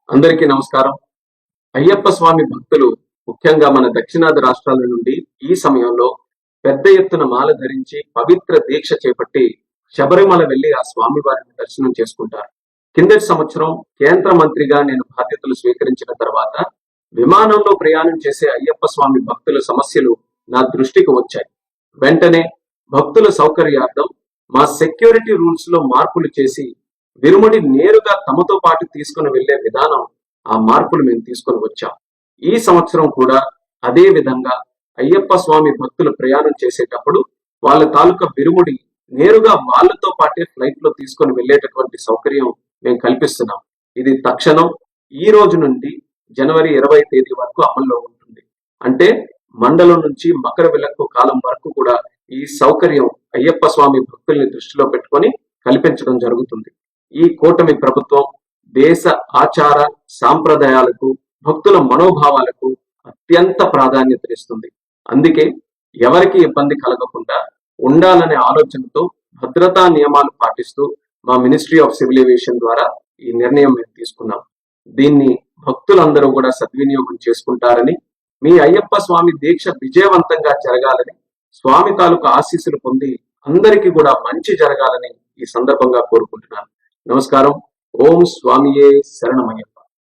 అందరికీ నమస్కారం. అయ్యప్ప స్వామి భక్తులు ముఖ్యంగా మన దక్షిణాది రాష్ట్రాల నుండి ఈ సమయంలో పెద్ద ఎత్తున మాల ధరించి పవిత్ర దీక్ష చేపట్టి శబరిమల వెళ్లి ఆ స్వామి వారిని దర్శనం చేసుకుంటారు. కిందటి సంవత్సరం కేంద్ర మంత్రిగా నేను బాధ్యతలు స్వీకరించిన తర్వాత విమానంలో ప్రయాణం చేసే అయ్యప్ప స్వామి భక్తుల సమస్యలు నా దృష్టికి వచ్చాయి. వెంటనే భక్తుల సౌకర్యార్థం మా సెక్యూరిటీ రూల్స్ లో మార్పులు చేసి విరుముడి నేరుగా తమతో పాటు తీసుకుని వెళ్లే విధానం, ఆ మార్పులు మేము తీసుకొని వచ్చాం. ఈ సంవత్సరం కూడా అదే విధంగా అయ్యప్ప స్వామి భక్తులు ప్రయాణం చేసేటప్పుడు వాళ్ళ తాలూకా విరుముడి నేరుగా వాళ్ళతో పాటే ఫ్లైట్ లో తీసుకొని వెళ్లేటటువంటి సౌకర్యం మేము కల్పిస్తున్నాం. ఇది తక్షణం ఈ రోజు నుండి జనవరి 20 తేదీ వరకు అమల్లో ఉంటుంది. అంటే మండలం నుంచి మకర విలక్కు కాలం వరకు కూడా ఈ సౌకర్యం అయ్యప్ప స్వామి భక్తుల్ని దృష్టిలో పెట్టుకొని కల్పించడం జరుగుతుంది. ఈ కూటమి ప్రభుత్వం దేశ ఆచార సాంప్రదాయాలకు, భక్తుల మనోభావాలకు అత్యంత ప్రాధాన్యతనిస్తుంది. అందుకే ఎవరికి ఇబ్బంది కలగకుండా ఉండాలనే ఆలోచనతో భద్రతా నియమాలు పాటిస్తూ మా మినిస్ట్రీ ఆఫ్ సివిల్ ఏవియేషన్ ద్వారా ఈ నిర్ణయం మేము తీసుకున్నాం. దీన్ని భక్తులందరూ కూడా సద్వినియోగం చేసుకుంటారని, మీ అయ్యప్ప స్వామి దీక్ష విజయవంతంగా జరగాలని, స్వామి తాలూకు ఆశీస్సులు పొంది అందరికీ కూడా మంచి జరగాలని ఈ సందర్భంగా కోరుకుంటున్నాను. నమస్కారం. ఓం స్వామియే శరణమయ్యప్ప.